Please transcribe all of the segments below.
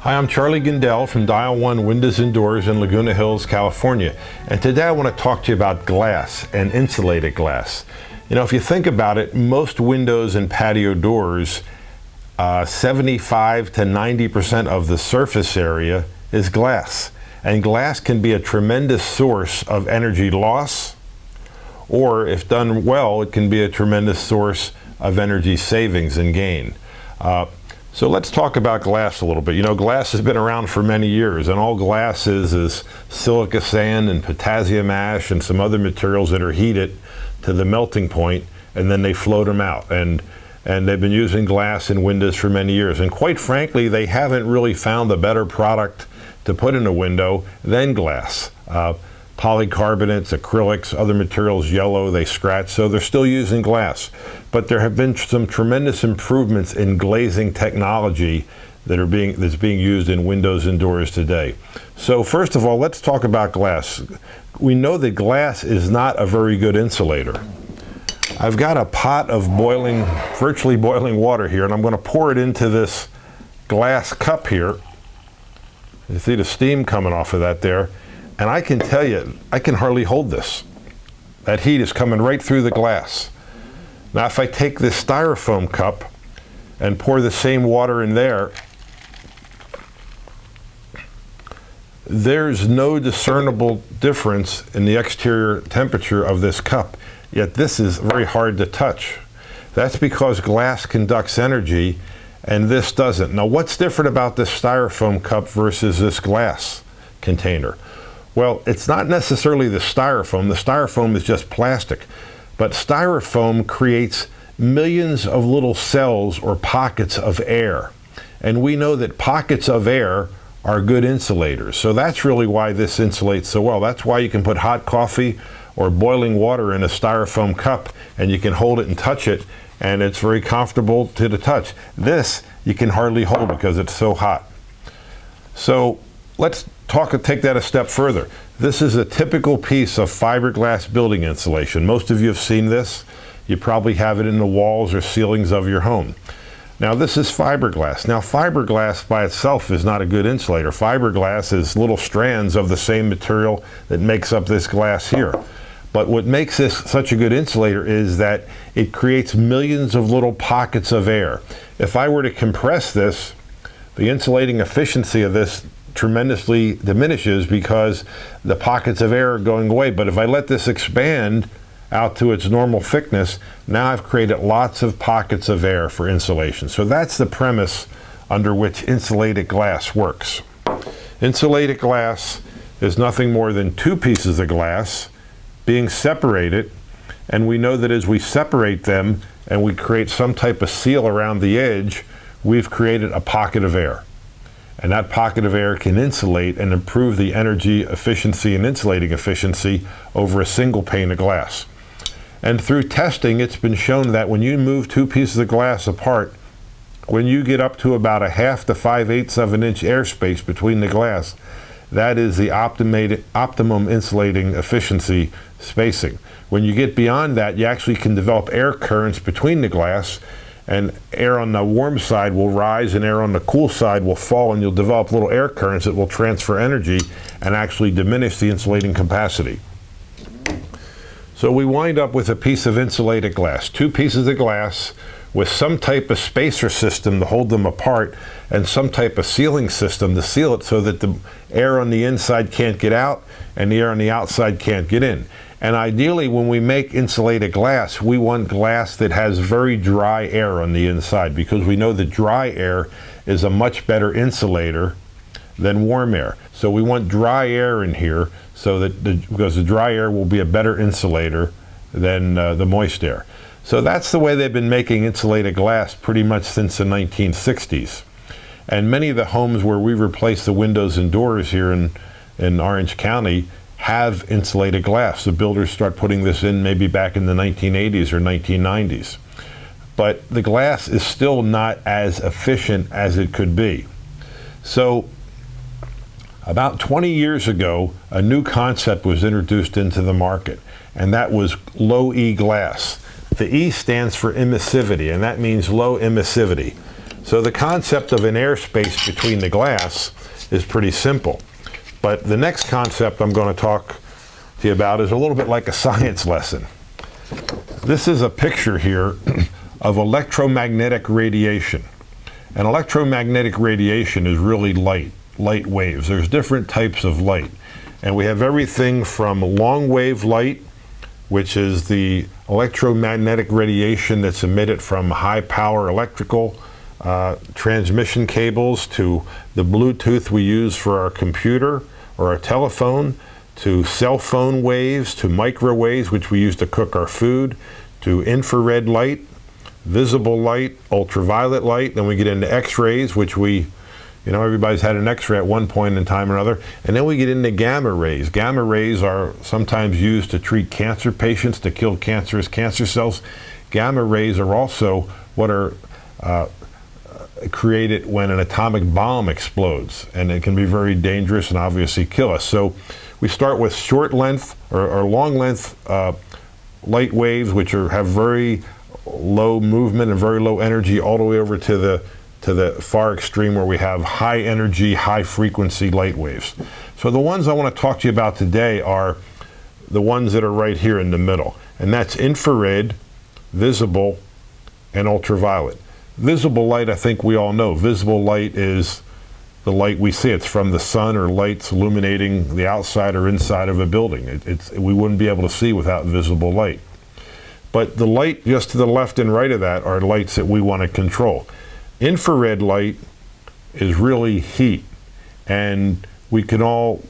Hi, I'm Charlie Gindell from Dial One Windows and Doors in Laguna Hills, California. And today I want to talk to you about glass and insulated glass. You know, if you think about it, most windows and patio doors, 75 to 90% of the surface area is glass. And glass can be a tremendous source of energy loss, or if done well, it can be a tremendous source of energy savings and gain. So let's talk about glass a little bit. You know, glass has been around for many years, and all glass is silica sand and potassium ash and some other materials that are heated to the melting point, and then they float them out. And they've been using glass in windows for many years. And quite frankly, they haven't really found a better product to put in a window than glass. Polycarbonates, acrylics, other materials, yellow, they scratch, so they're still using glass. But there have been some tremendous improvements in glazing technology that's being used in windows and doors today. So first of all, let's talk about glass. We know that glass is not a very good insulator. I've got a pot of virtually boiling water here, and I'm going to pour it into this glass cup here. You see the steam coming off of that there. And I can tell you, I can hardly hold this. That heat is coming right through the glass. Now, if I take this styrofoam cup and pour the same water in there, there's no discernible difference in the exterior temperature of this cup, yet this is very hard to touch. That's because glass conducts energy and this doesn't. Now, what's different about this styrofoam cup versus this glass container? Well, it's not necessarily the styrofoam. The styrofoam is just plastic. But styrofoam creates millions of little cells or pockets of air. And we know that pockets of air are good insulators. So that's really why this insulates so well. That's why you can put hot coffee or boiling water in a styrofoam cup and you can hold it and touch it, and it's very comfortable to the touch. This you can hardly hold because it's so hot. So let's take that a step further. This is a typical piece of fiberglass building insulation. Most of you have seen this. You probably have it in the walls or ceilings of your home. Now, this is fiberglass. Now, fiberglass by itself is not a good insulator. Fiberglass is little strands of the same material that makes up this glass here. But what makes this such a good insulator is that it creates millions of little pockets of air. If I were to compress this, the insulating efficiency of this tremendously diminishes because the pockets of air are going away. But if I let this expand out to its normal thickness, now I've created lots of pockets of air for insulation. So that's the premise under which insulated glass works. Insulated glass is nothing more than two pieces of glass being separated, and we know that as we separate them and we create some type of seal around the edge, we've created a pocket of air. And that pocket of air can insulate and improve the energy efficiency and insulating efficiency over a single pane of glass. And through testing, it's been shown that when you move two pieces of glass apart, when you get up to about a 1/2 to 5/8 of an inch airspace between the glass, that is the optimum insulating efficiency spacing. When you get beyond that, you actually can develop air currents between the glass, and air on the warm side will rise and air on the cool side will fall, and you'll develop little air currents that will transfer energy and actually diminish the insulating capacity. So we wind up with a piece of insulated glass, two pieces of glass with some type of spacer system to hold them apart and some type of sealing system to seal it so that the air on the inside can't get out and the air on the outside can't get in. And ideally, when we make insulated glass, we want glass that has very dry air on the inside, because we know that dry air is a much better insulator than warm air. So we want dry air in here so that because the dry air will be a better insulator than the moist air. So that's the way they've been making insulated glass pretty much since the 1960s. And many of the homes where we replace the windows and doors here in Orange County have insulated glass. The builders start putting this in maybe back in the 1980s or 1990s. But the glass is still not as efficient as it could be. So about 20 years ago, a new concept was introduced into the market, and that was low E glass. The E stands for emissivity, and that means low emissivity. So the concept of an airspace between the glass is pretty simple. But the next concept I'm going to talk to you about is a little bit like a science lesson. This is a picture here of electromagnetic radiation. And electromagnetic radiation is really light waves. There's different types of light. And we have everything from long wave light, which is the electromagnetic radiation that's emitted from high power electrical transmission cables, to the Bluetooth we use for our computer or our telephone, to cell phone waves, to microwaves, which we use to cook our food, to infrared light, visible light, ultraviolet light. Then we get into X-rays, which everybody's had an X-ray at one point in time or another. And then we get into gamma rays. Gamma rays are sometimes used to treat cancer patients, to kill cancerous cancer cells. Gamma rays are also what are created when an atomic bomb explodes, and it can be very dangerous and obviously kill us. So we start with short length or long length light waves, which have very low movement and very low energy, all the way over to the far extreme where we have high energy, high frequency light waves. So the ones I want to talk to you about today are the ones that are right here in the middle, and that's infrared, visible, and ultraviolet. Visible light, I think we all know. Visible light is the light we see. It's from the sun or lights illuminating the outside or inside of a building. We wouldn't be able to see without visible light. But the light just to the left and right of that are lights that we want to control. Infrared light is really heat, and we can all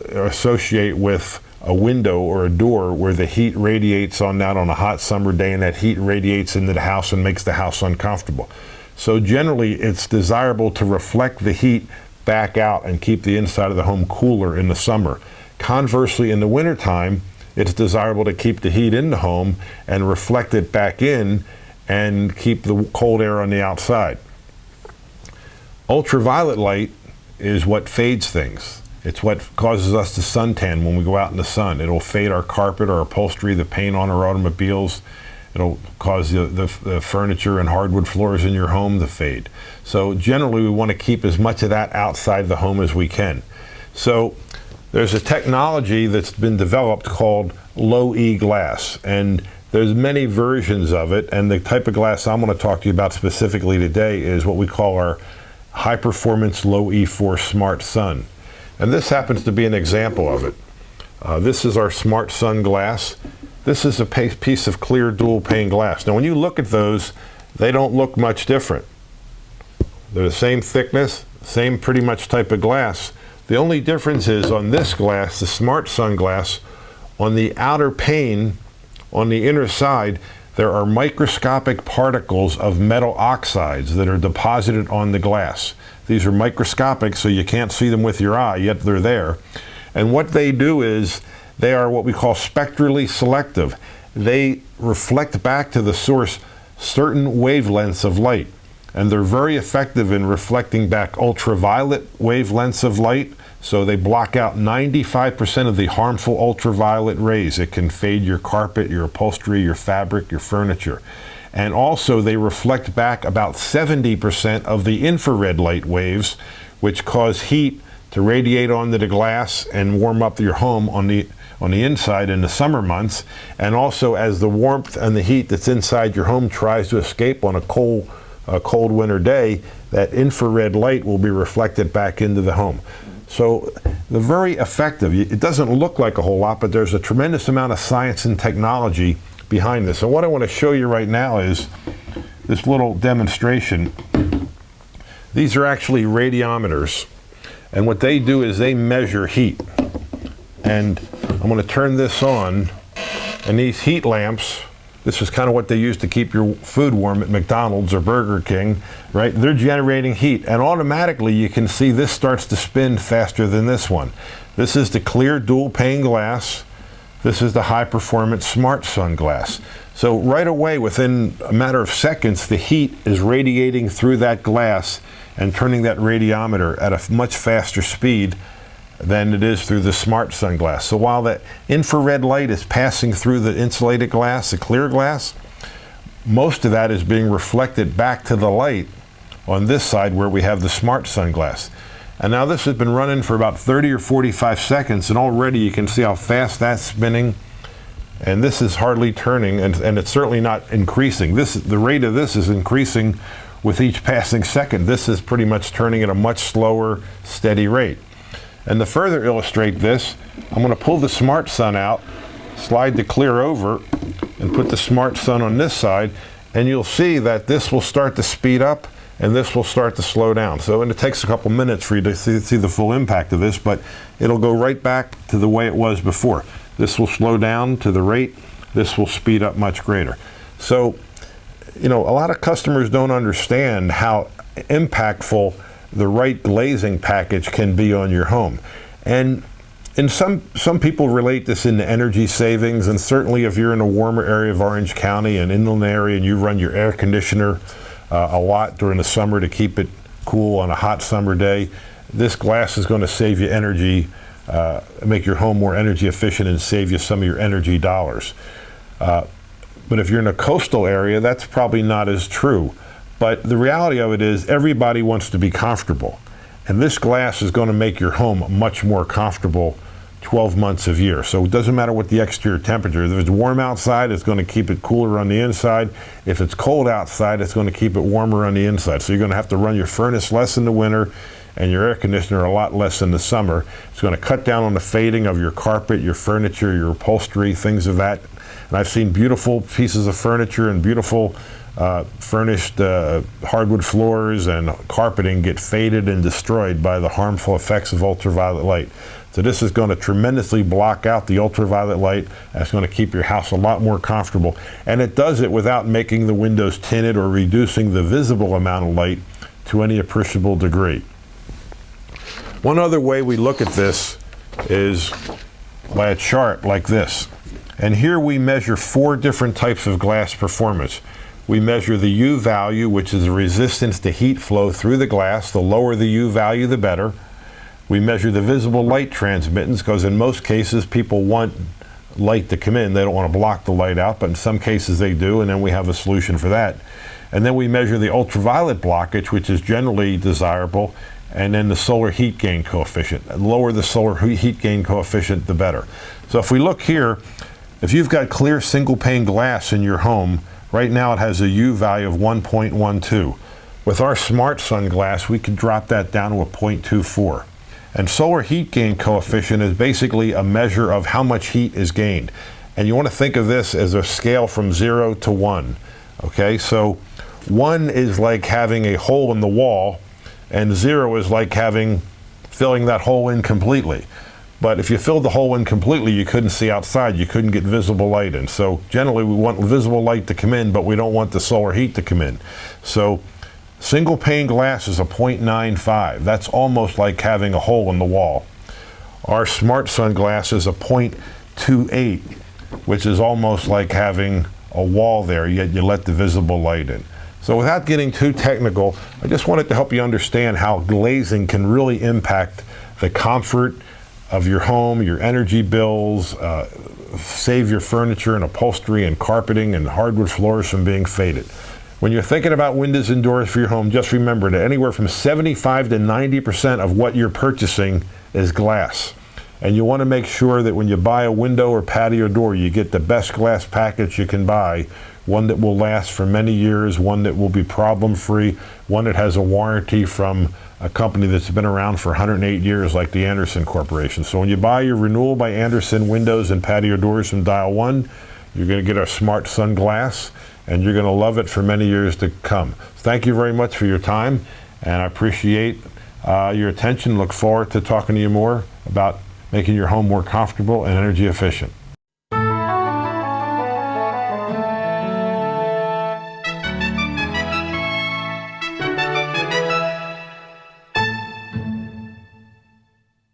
associate with a window or a door where the heat radiates on that on a hot summer day, and that heat radiates into the house and makes the house uncomfortable. So generally it's desirable to reflect the heat back out and keep the inside of the home cooler in the summer. Conversely, in the wintertime, it's desirable to keep the heat in the home and reflect it back in and keep the cold air on the outside. Ultraviolet light is what fades things. It's what causes us to suntan when we go out in the sun. It'll fade our carpet, our upholstery, the paint on our automobiles. It'll cause the furniture and hardwood floors in your home to fade. So generally we want to keep as much of that outside the home as we can. So there's a technology that's been developed called Low E glass, and there's many versions of it, and the type of glass I'm going to talk to you about specifically today is what we call our high performance Low E4 SmartSun. And this happens to be an example of it. This is our SmartSun glass. This is a piece of clear dual pane glass. Now when you look at those, they don't look much different. They're the same thickness, same pretty much type of glass. The only difference is on this glass, the SmartSun glass, on the outer pane, on the inner side, there are microscopic particles of metal oxides that are deposited on the glass. These are microscopic, so you can't see them with your eye, yet they're there. And what they do is they are what we call spectrally selective. They reflect back to the source certain wavelengths of light, and they're very effective in reflecting back ultraviolet wavelengths of light. So they block out 95% of the harmful ultraviolet rays. It can fade your carpet, your upholstery, your fabric, your furniture. And also they reflect back about 70% of the infrared light waves, which cause heat to radiate onto the glass and warm up your home on the inside in the summer months. And also as the warmth and the heat that's inside your home tries to escape on a cold winter day, that infrared light will be reflected back into the home. So they're very effective. It doesn't look like a whole lot, but there's a tremendous amount of science and technology behind this. And what I want to show you right now is this little demonstration. These are actually radiometers, and what they do is they measure heat. And I'm going to turn this on, and these heat lamps, this is kind of what they use to keep your food warm at McDonald's or Burger King, right? They're generating heat, and automatically you can see this starts to spin faster than this one. This is the clear dual pane glass. This is the high performance SmartSun glass. So right away, within a matter of seconds, the heat is radiating through that glass and turning that radiometer at a much faster speed than it is through the SmartSun glass. So while that infrared light is passing through the insulated glass, the clear glass, most of that is being reflected back to the light on this side where we have the SmartSun glass. And now this has been running for about 30 or 45 seconds, and already you can see how fast that's spinning. And this is hardly turning, and it's certainly not increasing. The rate of this is increasing with each passing second. This is pretty much turning at a much slower, steady rate. And to further illustrate this, I'm going to pull the SmartSun out, slide the clear over, and put the SmartSun on this side, and you'll see that this will start to speed up and this will start to slow down. And it takes a couple minutes for you to see the full impact of this, but it'll go right back to the way it was before. This will slow down to the rate, this will speed up much greater. So, a lot of customers don't understand how impactful the right glazing package can be on your home. And some people relate this into energy savings, and certainly if you're in a warmer area of Orange County, an inland area, and you run your air conditioner a lot during the summer to keep it cool on a hot summer day, this glass is going to save you energy, make your home more energy efficient and save you some of your energy dollars. But if you're in a coastal area, that's probably not as true. But the reality of it is everybody wants to be comfortable. And this glass is going to make your home much more comfortable 12 months of year. So it doesn't matter what the exterior temperature is. If it's warm outside, it's going to keep it cooler on the inside. If it's cold outside, it's going to keep it warmer on the inside. So you're going to have to run your furnace less in the winter and your air conditioner a lot less in the summer. It's going to cut down on the fading of your carpet, your furniture, your upholstery, things of that. And I've seen beautiful pieces of furniture and beautiful furnished hardwood floors and carpeting get faded and destroyed by the harmful effects of ultraviolet light. So this is going to tremendously block out the ultraviolet light. That's going to keep your house a lot more comfortable. And it does it without making the windows tinted or reducing the visible amount of light to any appreciable degree. One other way we look at this is by a chart like this. And here we measure 4 different types of glass performance. We measure the U value, which is the resistance to heat flow through the glass. The lower the U value, the better. We measure the visible light transmittance, because in most cases people want light to come in. They don't want to block the light out, but in some cases they do, and then we have a solution for that. And then we measure the ultraviolet blockage, which is generally desirable, and then the solar heat gain coefficient. The lower the solar heat gain coefficient, the better. So if we look here, if you've got clear single pane glass in your home, right now it has a U value of 1.12. With our SmartSun glass, we can drop that down to a 0.24. And solar heat gain coefficient is basically a measure of how much heat is gained. And you want to think of this as a scale from 0 to 1. Okay, so 1 is like having a hole in the wall, and 0 is like filling that hole in completely. But if you filled the hole in completely, you couldn't see outside. You couldn't get visible light in. So generally we want visible light to come in, but we don't want the solar heat to come in. So single pane glass is a 0.95. That's almost like having a hole in the wall. Our SmartSun glass is a 0.28, which is almost like having a wall there, yet you let the visible light in. So without getting too technical, I just wanted to help you understand how glazing can really impact the comfort of your home, your energy bills, save your furniture and upholstery and carpeting and hardwood floors from being faded. When you're thinking about windows and doors for your home, just remember that anywhere from 75 to 90% of what you're purchasing is glass. And you want to make sure that when you buy a window or patio door, you get the best glass package you can buy, one that will last for many years, one that will be problem-free, one that has a warranty from a company that's been around for 108 years like the Andersen Corporation. So when you buy your Renewal by Andersen windows and patio doors from Dial 1, you're going to get our SmartSun glass, and you're going to love it for many years to come. Thank you very much for your time, and I appreciate your attention. Look forward to talking to you more about making your home more comfortable and energy efficient.